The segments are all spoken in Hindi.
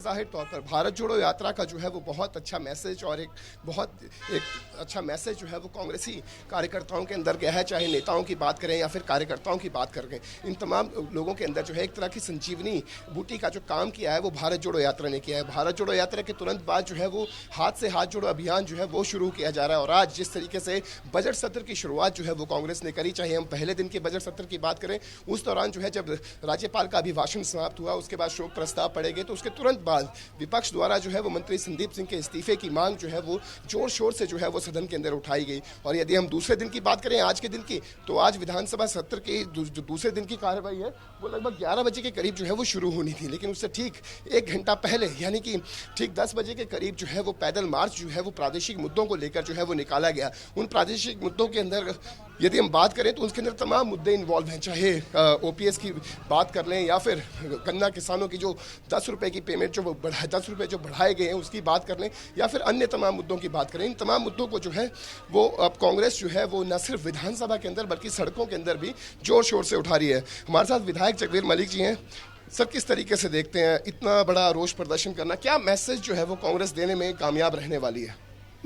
बाकायदा तौर पर भारत जोड़ो यात्रा का जो है वो बहुत अच्छा मैसेज और एक अच्छा मैसेज जो है वो कांग्रेसी कार्यकर्ताओं के अंदर गया है। चाहे नेताओं की बात करें या फिर कार्यकर्ताओं की बात करें, इन तमाम लोगों के अंदर जो है एक तरह की संजीवनी बूटी का जो काम किया है वो भारत जोड़ो यात्रा ने किया है। भारत जोड़ो यात्रा के तुरंत बाद जो है वो हाथ से हाथ जोड़ो अभियान जो है वो शुरू किया जा रहा है। और आज जिस तरीके से बजट सत्र की शुरुआत जो है वो कांग्रेस ने करी, चाहे हम पहले दिन के बजट सत्र की बात करें, उस दौरान जो है जब राज्यपाल का अभिभाषण समाप्त हुआ, उसके बाद शोक प्रस्ताव पड़े गए, तो उसके तुरंत बाद विपक्ष द्वारा जो है वो मंत्री संदीप सिंह के इस्तीफे की मांग जो है वो जोर शोर से जो है वो सदन के अंदर उठाई गई। और यदि हम दूसरे दिन की बात करें, आज के दिन की, तो आज विधानसभा सत्र के जो दूसरे दिन की कार्रवाई है वो लगभग 11 बजे के करीब जो है वो शुरू होनी थी, लेकिन उससे ठीक 1 घंटा पहले यानी कि ठीक 10 बजे के करीब जो है वो पैदल मार्च जो है वो प्रादेशिक मुद्दों को लेकर जो है वो निकाला गया। उन प्रादेशिक मुद्दों के अंदर यदि हम बात करें तो उसके अंदर तमाम मुद्दे इन्वॉल्व हैं, चाहे ओपीएस की बात कर लें या फिर गन्ना किसानों की जो 10 रुपये की पेमेंट जो 10 रुपये जो बढ़ाए गए हैं उसकी बात कर लें, या फिर अन्य तमाम मुद्दों की बात करें। इन तमाम मुद्दों को जो है वो अब कांग्रेस जो है वो न सिर्फ विधानसभा के अंदर बल्कि सड़कों के अंदर भी जोर शोर से उठा रही है। हमारे साथ विधायक जगवीर मलिक जी हैं। सर, किस तरीके से देखते हैं इतना बड़ा रोष प्रदर्शन करना, क्या मैसेज जो है वो कांग्रेस देने में कामयाब रहने वाली है?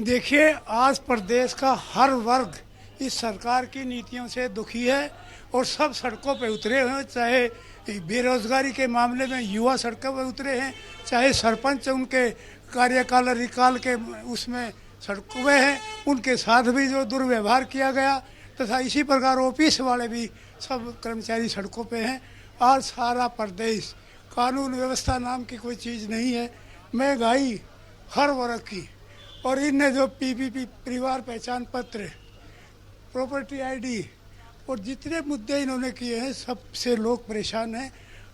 देखिए, आज प्रदेश का हर वर्ग इस सरकार की नीतियों से दुखी है और सब सड़कों पे उतरे हुए हैं। चाहे बेरोजगारी के मामले में युवा सड़कों पे उतरे हैं, चाहे सरपंच उनके कार्यकाल रिकाल के उसमें सड़कों पे हैं, उनके साथ भी जो दुर्व्यवहार किया गया, तथा इसी प्रकार ऑफिस वाले भी सब कर्मचारी सड़कों पे हैं। और सारा प्रदेश, कानून व्यवस्था नाम की कोई चीज़ नहीं है, महंगाई हर वर्ग की, और इनने जो पीपीपी परिवार पहचान पत्र, प्रॉपर्टी आईडी और जितने मुद्दे इन्होंने किए हैं, सबसे लोग परेशान हैं।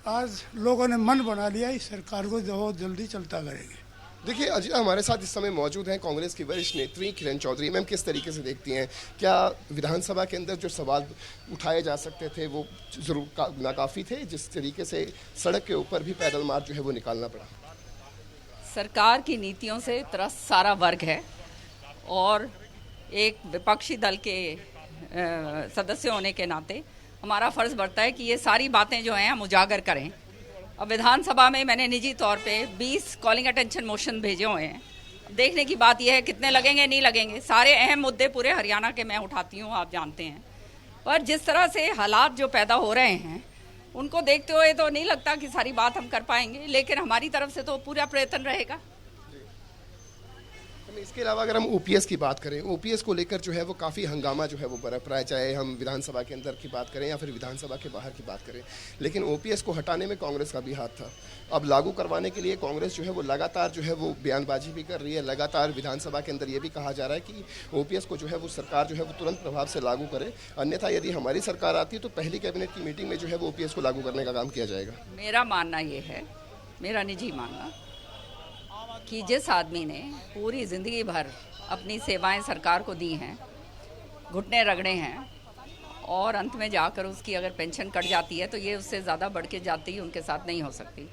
आज लोगों ने मन बना लिया इस सरकार को बहुत जल्दी चलता करेंगे। देखिए अजय हमारे साथ इस समय मौजूद हैं कांग्रेस की वरिष्ठ नेत्री किरण चौधरी। मैम, किस तरीके से देखती हैं, क्या विधानसभा के अंदर जो सवाल उठाए जा सकते थे वो जरूर नाकाफ़ी थे, जिस तरीके से सड़क के ऊपर भी पैदल मार्च जो है वो निकालना पड़ा? सरकार की नीतियों से त्रस्त सारा वर्ग है और एक विपक्षी दल के सदस्य होने के नाते हमारा फ़र्ज़ बनता है कि ये सारी बातें जो हैं हम उजागर करें। अब विधानसभा में मैंने निजी तौर पे 20 कॉलिंग अटेंशन मोशन भेजे हुए हैं। देखने की बात यह है कितने लगेंगे नहीं लगेंगे। सारे अहम मुद्दे पूरे हरियाणा के मैं उठाती हूँ, आप जानते हैं, पर जिस तरह से हालात जो पैदा हो रहे हैं उनको देखते हुए तो नहीं लगता कि सारी बात हम कर पाएंगे, लेकिन हमारी तरफ से तो पूरा प्रयत्न रहेगा। इसके अलावा अगर हम ओपीएस की बात करें, ओपीएस को लेकर जो है वो काफ़ी हंगामा जो है वो बरप रहा है, चाहे हम विधानसभा के अंदर की बात करें या फिर विधानसभा के बाहर की बात करें, लेकिन ओपीएस को हटाने में कांग्रेस का भी हाथ था। अब लागू करवाने के लिए कांग्रेस जो है वो लगातार जो है वो बयानबाजी भी कर रही है। लगातार विधानसभा के अंदर ये भी कहा जा रहा है कि ओपीएस को जो है वो सरकार जो है वो तुरंत प्रभाव से लागू करे, अन्यथा यदि हमारी सरकार आती है तो पहली कैबिनेट की मीटिंग में जो है वो ओपीएस को लागू करने का काम किया जाएगा। मेरा मानना ये है, मेरा निजी मानना, कि जिस आदमी ने पूरी ज़िंदगी भर अपनी सेवाएं सरकार को दी हैं, घुटने रगड़े हैं, और अंत में जाकर उसकी अगर पेंशन कट जाती है तो ये उससे ज़्यादा बढ़ के जाती ही उनके साथ नहीं हो सकती।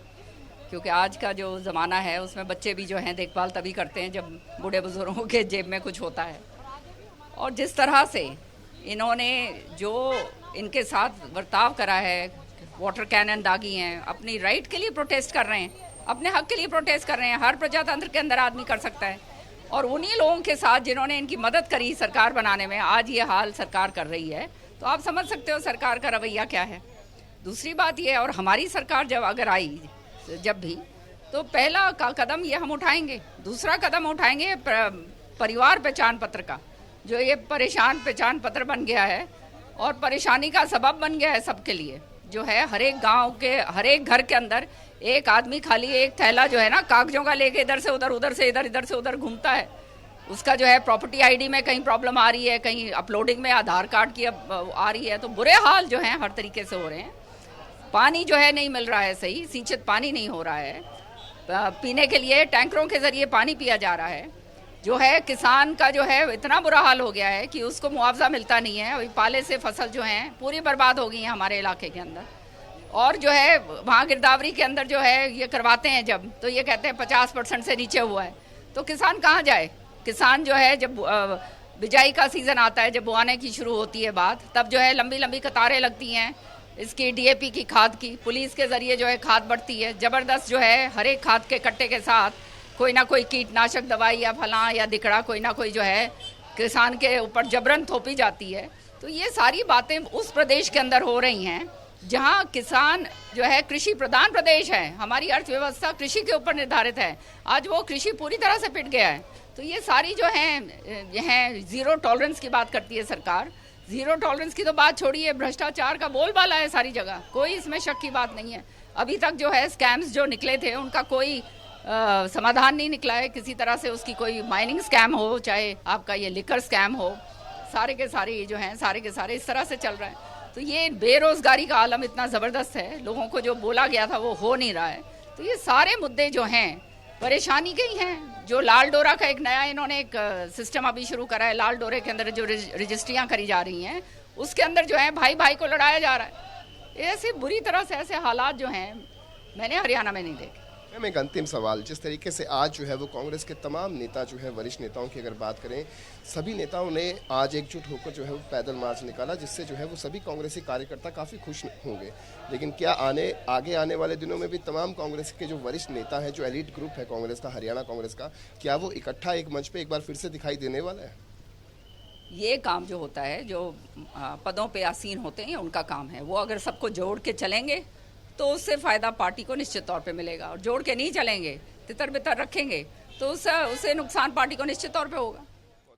क्योंकि आज का जो ज़माना है उसमें बच्चे भी जो हैं देखभाल तभी करते हैं जब बूढ़े बुजुर्गों के जेब में कुछ होता है। और जिस तरह से इन्होंने जो इनके साथ बर्ताव करा है, वाटर कैनन दागी हैं, अपनी राइट के लिए प्रोटेस्ट कर रहे हैं, अपने हक के लिए प्रोटेस्ट कर रहे हैं। हर प्रजातंत्र के अंदर आदमी कर सकता है, और उन्हीं लोगों के साथ जिन्होंने इनकी मदद करी सरकार बनाने में, आज ये हाल सरकार कर रही है, तो आप समझ सकते हो सरकार का रवैया क्या है। दूसरी बात ये, और हमारी सरकार जब अगर आई जब भी, तो पहला कदम ये हम उठाएंगे, दूसरा कदम उठाएंगे परिवार पहचान पत्र का, जो ये परेशान पहचान पत्र बन गया है और परेशानी का सबब बन गया है सबके लिए। जो है हर एक गाँव के हर एक घर के अंदर एक आदमी खाली एक थैला जो है ना कागजों का लेके इधर से उधर, उधर से इधर, इधर से उधर घूमता है। उसका जो है प्रॉपर्टी आईडी में कहीं प्रॉब्लम आ रही है, कहीं अपलोडिंग में आधार कार्ड की आ रही है, तो बुरे हाल जो हैं हर तरीके से हो रहे हैं। पानी जो है नहीं मिल रहा है, सही सिंचित पानी नहीं हो रहा है, पीने के लिए टैंकरों के ज़रिए पानी पिया जा रहा है। जो है किसान का जो है इतना बुरा हाल हो गया है कि उसको मुआवजा मिलता नहीं है। अभी पाले से फसल जो हैं पूरी बर्बाद हो गई हैं हमारे इलाके के अंदर। और जो है वहाँ गिरदावरी के अंदर जो है ये करवाते हैं जब, तो ये कहते हैं 50% से नीचे हुआ है, तो किसान कहाँ जाए। किसान जो है जब बिजाई का सीज़न आता है, जब बुआने की शुरू होती है बात, तब जो है लंबी लंबी कतारें लगती हैं, इसकी डीएपी की खाद की, पुलिस के जरिए जो है खाद बढ़ती है ज़बरदस्त, जो है हर एक खाद के कट्टे के साथ कोई ना कोई कीटनाशक दवाई या फलां या दिकड़ा कोई ना कोई जो है किसान के ऊपर जबरन थोपी जाती है। तो ये सारी बातें उस प्रदेश के अंदर हो रही हैं जहां किसान जो है कृषि प्रधान प्रदेश है, हमारी अर्थव्यवस्था कृषि के ऊपर निर्धारित है। आज वो कृषि पूरी तरह से पिट गया है। तो ये सारी जो है यह जीरो टॉलरेंस की बात करती है सरकार। जीरो टॉलरेंस की तो बात छोड़िए, भ्रष्टाचार का बोलबाला है सारी जगह, कोई इसमें शक की बात नहीं है। अभी तक जो है स्कैम्स जो निकले थे उनका कोई समाधान नहीं निकला है किसी तरह से। उसकी कोई माइनिंग स्कैम हो, चाहे आपका ये लिकर स्कैम हो, सारे के सारे जो हैं सारे के सारे इस तरह से चल रहे हैं। तो ये बेरोजगारी का आलम इतना ज़बरदस्त है, लोगों को जो बोला गया था वो हो नहीं रहा है। तो ये सारे मुद्दे जो हैं परेशानी के ही हैं। जो लाल डोरा का एक नया इन्होंने एक सिस्टम अभी शुरू करा है, लाल डोरे के अंदर जो रजिस्ट्रियाँ करी जा रही हैं उसके अंदर जो है भाई भाई को लड़ाया जा रहा है। ऐसे बुरी तरह से ऐसे हालात जो हैं मैंने हरियाणा में नहीं देखे। मैम, एक अंतिम सवाल, जिस तरीके से आज जो है वो कांग्रेस के तमाम नेता जो है, वरिष्ठ नेताओं की अगर बात करें, सभी नेताओं ने आज एकजुट होकर जो है वो पैदल मार्च निकाला, जिससे जो है वो सभी कांग्रेसी कार्यकर्ता काफ़ी खुश होंगे। लेकिन क्या आगे आने वाले दिनों में भी तमाम कांग्रेस के जो वरिष्ठ नेता हैं, जो एलीट ग्रुप है कांग्रेस का, हरियाणा कांग्रेस का, क्या वो इकट्ठा एक मंच पर एक बार फिर से दिखाई देने वाला है? ये काम जो होता है, जो पदों पे आसीन होते हैं, उनका काम है। वो अगर सबको जोड़ के चलेंगे तो उससे फ़ायदा पार्टी को निश्चित तौर पे मिलेगा, और जोड़ के नहीं चलेंगे, तितर बितर रखेंगे तो उससे नुकसान पार्टी को निश्चित तौर पे होगा।